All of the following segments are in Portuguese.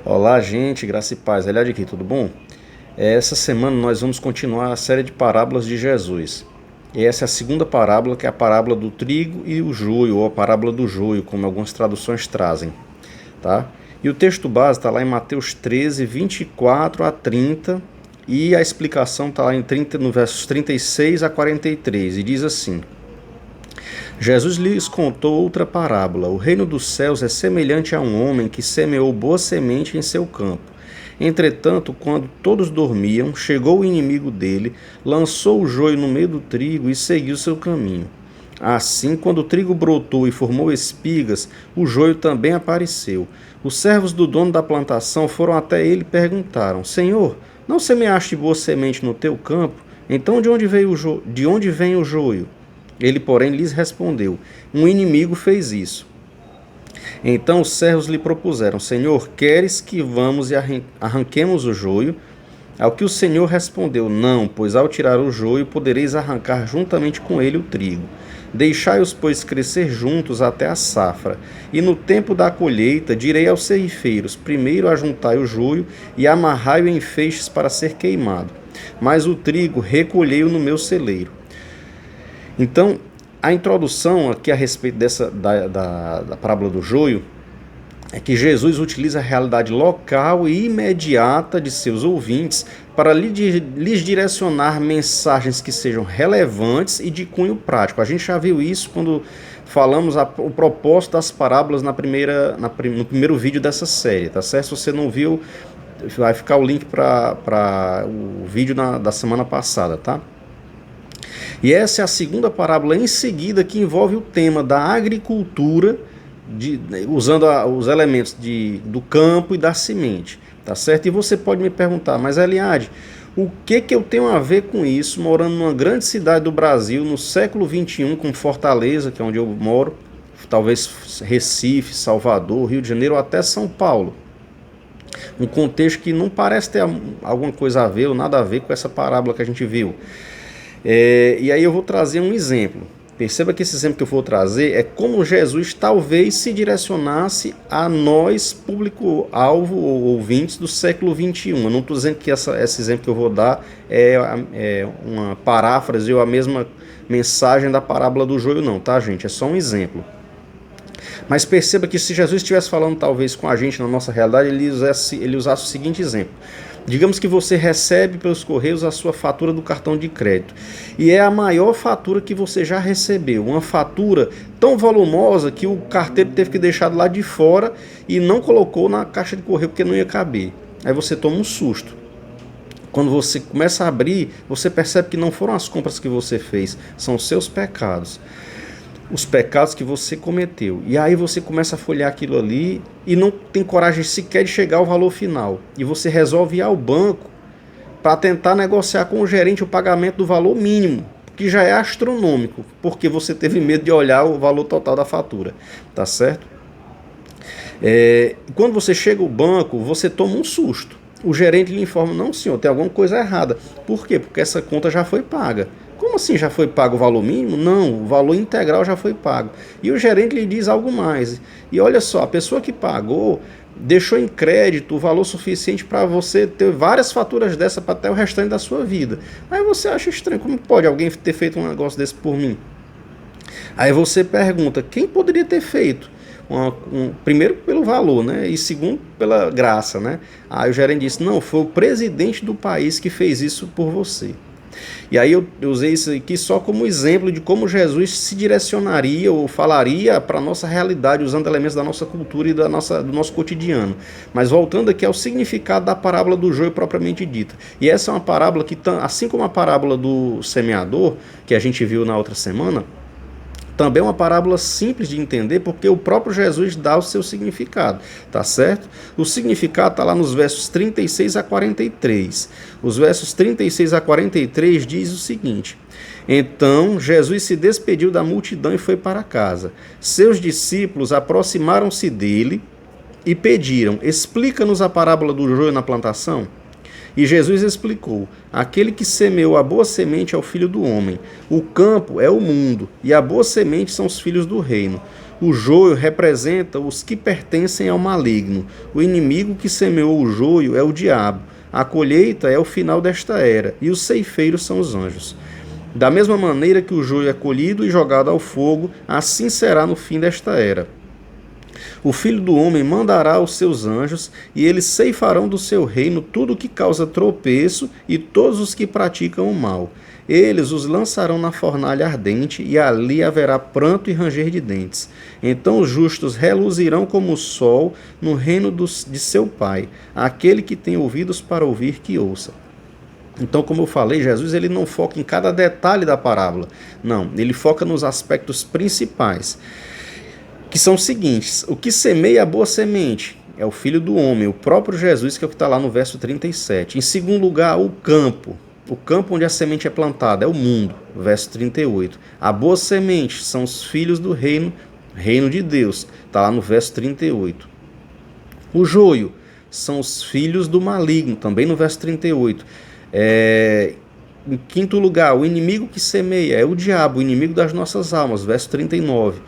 Olá, gente, graça e paz. Eliade aqui, tudo bom? Essa semana nós vamos continuar a série de parábolas de Jesus. E essa é a segunda parábola, que é a parábola do trigo e o joio, ou a parábola do joio, como algumas traduções trazem, tá? E o texto base está lá em Mateus 13, 24 a 30, e a explicação está lá no versos 36 a 43, e diz assim: Jesus lhes contou outra parábola. O reino dos céus é semelhante a um homem que semeou boa semente em seu campo. Entretanto, quando todos dormiam, chegou o inimigo dele, lançou o joio no meio do trigo e seguiu seu caminho. Assim, quando o trigo brotou e formou espigas, o joio também apareceu. Os servos do dono da plantação foram até ele e perguntaram: Senhor, não semeaste boa semente no teu campo? Então de onde vem o joio? Ele, porém, lhes respondeu: Um inimigo fez isso. Então os servos lhe propuseram: Senhor, queres que vamos e arranquemos o joio? Ao que o Senhor respondeu: Não, pois ao tirar o joio podereis arrancar juntamente com ele o trigo. Deixai-os, pois, crescer juntos até a safra. E no tempo da colheita direi aos ceifeiros: Primeiro ajuntai o joio e amarrai-o em feixes para ser queimado. Mas o trigo recolhei-o no meu celeiro. Então, a introdução aqui a respeito da parábola do joio é que Jesus utiliza a realidade local e imediata de seus ouvintes para lhes direcionar mensagens que sejam relevantes e de cunho prático. A gente já viu isso quando falamos o propósito das parábolas no primeiro vídeo dessa série, tá certo? Se você não viu, vai ficar o link para o vídeo da semana passada, tá? E essa é a segunda parábola em seguida que envolve o tema da agricultura, usando os elementos do campo e da semente, tá certo? E você pode me perguntar: mas Eliade, o que eu tenho a ver com isso, morando numa grande cidade do Brasil, no século XXI, com Fortaleza, que é onde eu moro, talvez Recife, Salvador, Rio de Janeiro ou até São Paulo? Um contexto que não parece ter alguma coisa a ver ou nada a ver com essa parábola que a gente viu. E aí eu vou trazer um exemplo. Perceba que esse exemplo que eu vou trazer é como Jesus talvez se direcionasse a nós, público-alvo ou ouvintes do século XXI. Eu não estou dizendo que esse exemplo que eu vou dar é uma paráfrase ou a mesma mensagem da parábola do joio, não, tá, gente? É só um exemplo. Mas perceba que se Jesus estivesse falando talvez com a gente na nossa realidade, ele usasse o seguinte exemplo. Digamos que você recebe pelos correios a sua fatura do cartão de crédito. E é a maior fatura que você já recebeu. Uma fatura tão volumosa que o carteiro teve que deixar lá de fora e não colocou na caixa de correio porque não ia caber. Aí você toma um susto. Quando você começa a abrir, você percebe que não foram as compras que você fez, são os seus pecados. Os pecados que você cometeu. E aí você começa a folhear aquilo ali e não tem coragem sequer de chegar ao valor final. E você resolve ir ao banco para tentar negociar com o gerente o pagamento do valor mínimo, que já é astronômico, porque você teve medo de olhar o valor total da fatura. Tá certo? Quando você chega ao banco, você toma um susto. O gerente lhe informa: não, senhor, tem alguma coisa errada. Por quê? Porque essa conta já foi paga. Como assim já foi pago o valor mínimo? Não, o valor integral já foi pago. E o gerente lhe diz algo mais. E olha só, a pessoa que pagou deixou em crédito o valor suficiente para você ter várias faturas dessa para até o restante da sua vida. Aí você acha estranho: como pode alguém ter feito um negócio desse por mim? Aí você pergunta: quem poderia ter feito? Primeiro pelo valor, né? E segundo pela graça, né? Aí o gerente disse: não, foi o presidente do país que fez isso por você. E aí eu usei isso aqui só como exemplo de como Jesus se direcionaria ou falaria para a nossa realidade, usando elementos da nossa cultura e do nosso cotidiano. Mas voltando aqui ao significado da parábola do joio propriamente dita. E essa é uma parábola que, assim como a parábola do semeador, que a gente viu na outra semana, também é uma parábola simples de entender, porque o próprio Jesus dá o seu significado, tá certo? O significado está lá nos versos 36 a 43. Os versos 36 a 43 diz o seguinte: Então Jesus se despediu da multidão e foi para casa. Seus discípulos aproximaram-se dele e pediram: Explica-nos a parábola do joio na plantação. E Jesus explicou: aquele que semeou a boa semente é o Filho do Homem. O campo é o mundo, e a boa semente são os filhos do reino. O joio representa os que pertencem ao maligno. O inimigo que semeou o joio é o diabo. A colheita é o final desta era, e os ceifeiros são os anjos. Da mesma maneira que o joio é colhido e jogado ao fogo, assim será no fim desta era. O Filho do Homem mandará os seus anjos, e eles ceifarão do seu reino tudo o que causa tropeço e todos os que praticam o mal. Eles os lançarão na fornalha ardente, e ali haverá pranto e ranger de dentes. Então os justos reluzirão como o sol no reino de seu Pai. Aquele que tem ouvidos para ouvir, que ouça. Então, como eu falei, Jesus ele não foca em cada detalhe da parábola. Não, ele foca nos aspectos principais, que são os seguintes: o que semeia a boa semente é o Filho do Homem, o próprio Jesus, que é o que está lá no verso 37. Em segundo lugar, o campo onde a semente é plantada é o mundo, verso 38. A boa semente são os filhos do reino de Deus, está lá no verso 38. O joio são os filhos do maligno, também no verso 38. Em quinto lugar, o inimigo que semeia é o diabo, o inimigo das nossas almas, verso 39.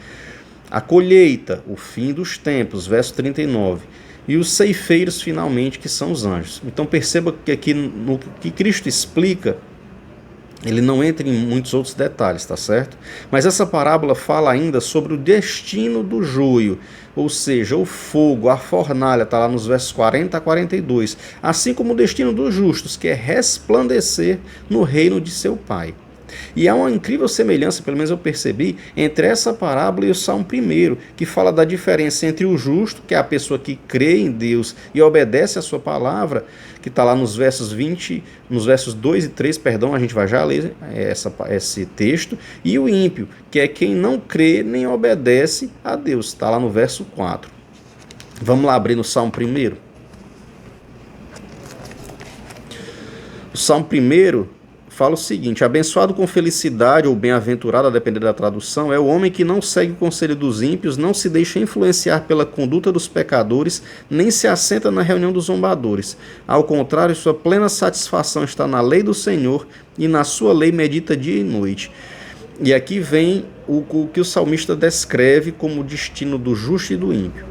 A colheita, o fim dos tempos, verso 39. E os ceifeiros, finalmente, que são os anjos. Então perceba que aqui no que Cristo explica, ele não entra em muitos outros detalhes, tá certo? Mas essa parábola fala ainda sobre o destino do joio, ou seja, o fogo, a fornalha, está lá nos versos 40 a 42, assim como o destino dos justos, que é resplandecer no reino de seu Pai. E há uma incrível semelhança, pelo menos eu percebi, entre essa parábola e o Salmo 1, que fala da diferença entre o justo, que é a pessoa que crê em Deus e obedece a sua palavra, que está lá nos versos 2 e 3, perdão, a gente vai já ler esse texto, e o ímpio, que é quem não crê nem obedece a Deus, está lá no verso 4. Vamos lá abrir no Salmo 1. O Salmo 1 fala o seguinte: abençoado com felicidade ou bem-aventurado, a depender da tradução, é o homem que não segue o conselho dos ímpios, não se deixa influenciar pela conduta dos pecadores, nem se assenta na reunião dos zombadores. Ao contrário, sua plena satisfação está na lei do Senhor, e na sua lei medita dia e noite. E aqui vem o que o salmista descreve como o destino do justo e do ímpio.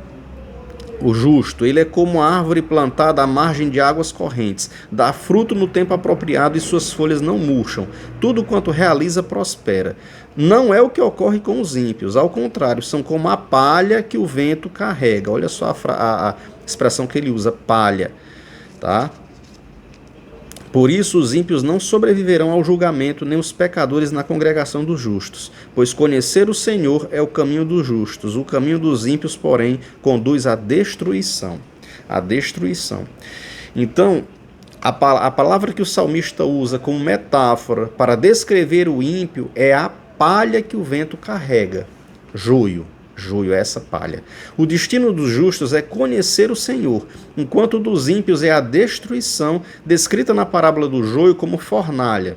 O justo, ele é como a árvore plantada à margem de águas correntes, dá fruto no tempo apropriado e suas folhas não murcham. Tudo quanto realiza prospera. Não é o que ocorre com os ímpios, ao contrário, são como a palha que o vento carrega. Olha só a expressão que ele usa, palha, tá? Por isso os ímpios não sobreviverão ao julgamento, nem os pecadores na congregação dos justos. Pois conhecer o Senhor é o caminho dos justos, o caminho dos ímpios, porém, conduz à destruição. A destruição. Então, a palavra que o salmista usa como metáfora para descrever o ímpio é a palha que o vento carrega. Joio. Joio é essa palha. O destino dos justos é conhecer o Senhor, enquanto o dos ímpios é a destruição, descrita na parábola do joio como fornalha.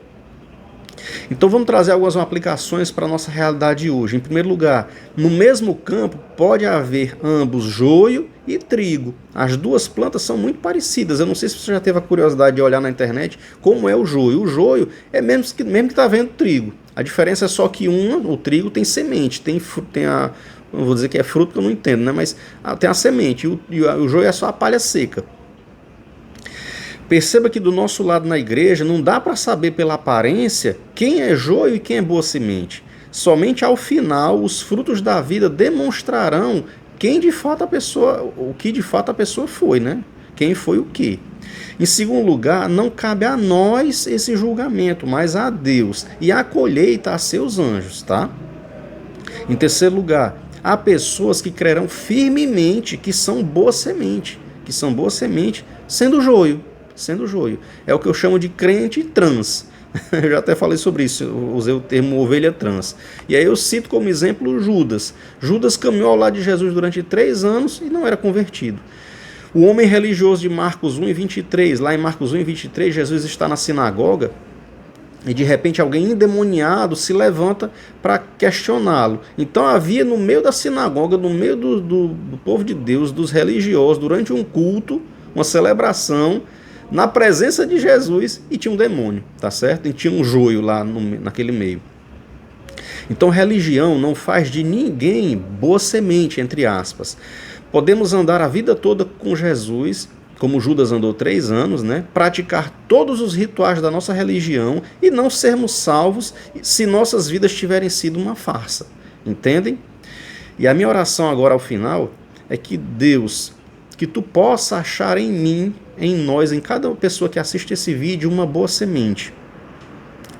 Então vamos trazer algumas aplicações para a nossa realidade hoje. Em primeiro lugar, no mesmo campo pode haver ambos joio e trigo. As duas plantas são muito parecidas. Eu não sei se você já teve a curiosidade de olhar na internet como é o joio. O joio é mesmo que está vendo trigo. A diferença é só que o trigo tem semente, tem a... Não vou dizer que é fruto, porque eu não entendo, né? Mas tem a semente, e o joio é só a palha seca. Perceba que do nosso lado na igreja não dá para saber pela aparência quem é joio e quem é boa semente. Somente ao final os frutos da vida demonstrarão quem de fato o que de fato a pessoa foi, né? Quem foi o que. Em segundo lugar, não cabe a nós esse julgamento, mas a Deus, e a colheita a seus anjos, tá? Em terceiro lugar, há pessoas que crerão firmemente que são boa semente, sendo joio. É o que eu chamo de crente trans. Eu já até falei sobre isso, eu usei o termo ovelha trans. E aí eu cito como exemplo Judas. Judas caminhou ao lado de Jesus durante 3 anos e não era convertido. O homem religioso de Marcos 1:23, lá em Marcos 1:23, Jesus está na sinagoga e de repente alguém endemoniado se levanta para questioná-lo. Então havia no meio da sinagoga, no meio do povo de Deus, dos religiosos, durante um culto, uma celebração, na presença de Jesus, e tinha um demônio, tá certo? E tinha um joio lá naquele meio. Então, religião não faz de ninguém boa semente, entre aspas. Podemos andar a vida toda com Jesus, como Judas andou 3 anos, né? Praticar todos os rituais da nossa religião e não sermos salvos se nossas vidas tiverem sido uma farsa. Entendem? E a minha oração agora ao final é que Deus, que tu possa achar em mim, em nós, em cada pessoa que assiste esse vídeo, uma boa semente,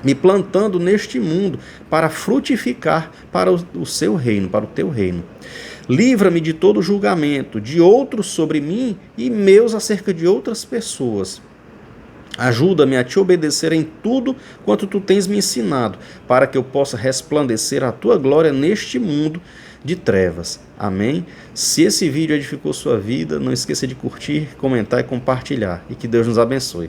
me plantando neste mundo para frutificar para o seu reino, para o teu reino. Livra-me de todo julgamento, de outros sobre mim e meus acerca de outras pessoas. Ajuda-me a te obedecer em tudo quanto tu tens me ensinado, para que eu possa resplandecer a tua glória neste mundo de trevas. Amém? Se esse vídeo edificou sua vida, não esqueça de curtir, comentar e compartilhar. E que Deus nos abençoe.